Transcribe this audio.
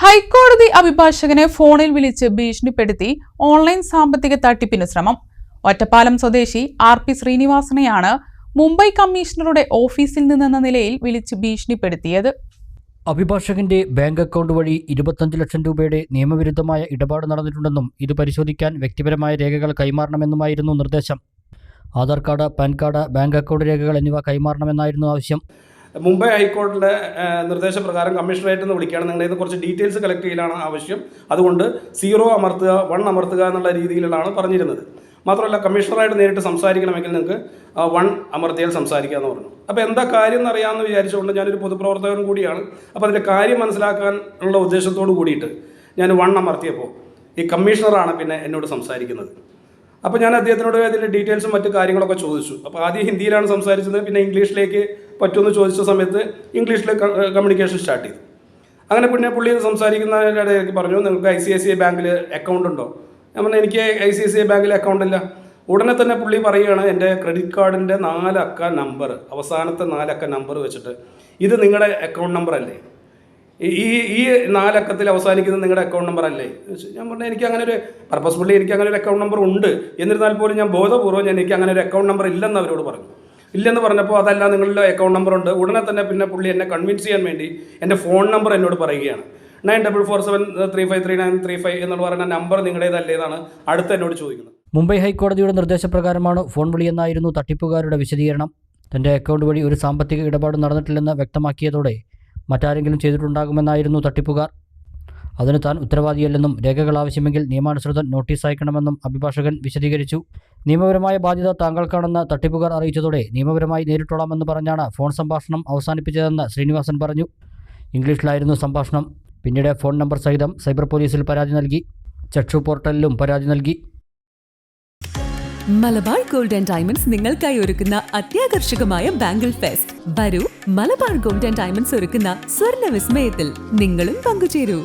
ഹൈക്കോടതി അഭിഭാഷകനെ ഫോണിൽ വിളിച്ച് ഭീഷണിപ്പെടുത്തി ഓൺലൈൻ സാമ്പത്തിക തട്ടിപ്പിന് ശ്രമം. ഒറ്റപ്പാലം സ്വദേശി RP ശ്രീനിവാസനെയാണ് മുംബൈ കമ്മീഷണറുടെ ഓഫീസിൽ നിന്നെന്ന നിലയിൽ വിളിച്ച് ഭീഷണിപ്പെടുത്തിയത്. അഭിഭാഷകന്റെ ബാങ്ക് അക്കൗണ്ട് വഴി 25 ലക്ഷം രൂപയുടെ നിയമവിരുദ്ധമായ ഇടപാട് നടന്നിട്ടുണ്ടെന്നും ഇത് പരിശോധിക്കാൻ വ്യക്തിപരമായ രേഖകൾ കൈമാറണമെന്നുമായിരുന്നു നിർദ്ദേശം. Aadhaar card, pan card, bank account രേഖകൾ എന്നിവ കൈമാറണമെന്നായിരുന്നു ആവശ്യം. മുംബൈ ഹൈക്കോടതിയുടെ നിർദ്ദേശപ്രകാരം കമ്മീഷണറേറ്റ് നിന്ന് വിളിക്കുകയാണ്. നിങ്ങളുടെ നിന്ന് കുറച്ച് ഡീറ്റെയിൽസ് കളക്ട് ചെയ്യലാണ് ആവശ്യം. അതുകൊണ്ട് 0 അമർത്തുക, 1 അമർത്തുക എന്നുള്ള രീതിയിലാണ് പറഞ്ഞിരുന്നത്. മാത്രമല്ല, കമ്മീഷണറായിട്ട് നേരിട്ട് സംസാരിക്കണമെങ്കിൽ നിങ്ങൾക്ക് 1 അമർത്തിയാൽ സംസാരിക്കാമെന്ന് പറഞ്ഞു. അപ്പോൾ എന്താ കാര്യം എന്നറിയാമെന്ന് വിചാരിച്ചുകൊണ്ട് ഞാനൊരു പൊതുപ്രവർത്തകൻ കൂടിയാണ്. അപ്പോൾ അതിൻ്റെ കാര്യം മനസ്സിലാക്കാനുള്ള ഉദ്ദേശത്തോട് കൂടിയിട്ട് ഞാൻ 1 അമർത്തിയപ്പോൾ ഈ കമ്മീഷണറാണ് പിന്നെ എന്നോട് സംസാരിക്കുന്നത്. അപ്പോൾ ഞാൻ അദ്ദേഹത്തിനോട് അതിൻ്റെ ഡീറ്റെയിൽസും മറ്റു കാര്യങ്ങളൊക്കെ ചോദിച്ചു. അപ്പോൾ ആദ്യം ഹിന്ദിയിലാണ് സംസാരിച്ചത്, പിന്നെ ഇംഗ്ലീഷിലേക്ക് പറ്റുമെന്ന് ചോദിച്ച സമയത്ത് ഇംഗ്ലീഷിൽ കമ്മ്യൂണിക്കേഷൻ സ്റ്റാർട്ട് ചെയ്തു. അങ്ങനെ പിന്നെ പുള്ളി സംസാരിക്കുന്നതിനിടയ്ക്ക് പറഞ്ഞു, നിങ്ങൾക്ക് ICICI ബാങ്കിൽ അക്കൗണ്ട് ഉണ്ടോ? ഞാൻ പറഞ്ഞു, എനിക്ക് ICICI ബാങ്കിൽ അക്കൗണ്ട് ഇല്ല. ഉടനെ തന്നെ പുള്ളി പറയുകയാണ്, എൻ്റെ ക്രെഡിറ്റ് കാർഡിൻ്റെ 4 അക്ക നമ്പർ, അവസാനത്തെ 4 അക്ക നമ്പർ വെച്ചിട്ട് ഇത് നിങ്ങളുടെ അക്കൗണ്ട് നമ്പർ അല്ലേ? ഈ 4 അക്കത്തിൽ അവസാനിക്കുന്നത് നിങ്ങളുടെ അക്കൗണ്ട് നമ്പർ അല്ലേ? ഞാൻ പറഞ്ഞു, എനിക്ക് അങ്ങനെ ഒരു പർപ്പസ്ഫുള്ളി എനിക്ക് അങ്ങനെ ഒരു അക്കൗണ്ട് നമ്പർ ഉണ്ട്, എന്നിരുന്നാൽ പോലും ഞാൻ ബോധപൂർവ്വം എനിക്ക് അങ്ങനെ ഒരു അക്കൗണ്ട് നമ്പർ ഇല്ലെന്ന് അവരോട് പറഞ്ഞു. ഇല്ലെന്ന് പറഞ്ഞപ്പോൾ അതല്ല, നിങ്ങളുടെ അക്കൗണ്ട് നമ്പർ ഉണ്ട്. ഉടനെ തന്നെ പിന്നെ പുള്ളി എന്നെ കൺവിൻസ് ചെയ്യാൻ വേണ്ടി എൻ്റെ ഫോൺ നമ്പർ എന്നോട് പറയുകയാണ്. 9447353935 എന്ന് പറയുന്ന നമ്പർ നിങ്ങളുടേതല്ലേ എന്നാണ് അടുത്ത് എന്നോട് ചോദിക്കുന്നത്. മുംബൈ ഹൈക്കോടതിയുടെ നിർദ്ദേശപ്രകാരമാണ് ഫോൺ വിളിയെന്നായിരുന്നു തട്ടിപ്പുകാരുടെ വിശദീകരണം. തൻ്റെ അക്കൗണ്ട് വഴി ഒരു സാമ്പത്തിക ഇടപാട് നടന്നിട്ടില്ലെന്ന് വ്യക്തമാക്കിയതോടെ മറ്റാരെങ്കിലും ചെയ്തിട്ടുണ്ടാകുമെന്നായിരുന്നു തട്ടിപ്പുകാർ. അതിന് താൻ ഉത്തരവാദിയല്ലെന്നും രേഖകൾ ആവശ്യമെങ്കിൽ നിയമാനുസൃതം നോട്ടീസ് അയക്കണമെന്നും അഭിഭാഷകൻ വിശദീകരിച്ചു. നിയമപരമായ ബാധ്യത താങ്കൾക്കാണെന്ന് തട്ടിപ്പുകാർ അറിയിച്ചതോടെ നിയമപരമായി നേരിട്ടോളാമെന്ന് പറഞ്ഞാണ് ഫോൺ സംഭാഷണം അവസാനിപ്പിച്ചതെന്ന് ശ്രീനിവാസൻ പറഞ്ഞു. ഇംഗ്ലീഷിലായിരുന്നു സംഭാഷണം. പിന്നീട് ഫോൺ നമ്പർ സഹിതം സൈബർ പോലീസിൽ പരാതി നൽകി. ചക്ഷു പോർട്ടലിലും പരാതി നൽകി. മലബാർ ഗോൾഡ് ആൻഡ് ഡയമണ്ട്സ് നിങ്ങൾക്കായി ഒരുക്കുന്ന അത്യാകർഷകമായ ബാംഗിൾ ഫെസ്റ്റ്. വരൂ, മലബാർ ഗോൾഡ് ആൻഡ് ഡയമണ്ട്സ് ഒരുക്കുന്ന സ്വർണ്ണ വിസ്മയത്തിൽ നിങ്ങളും പങ്കുചേരൂ.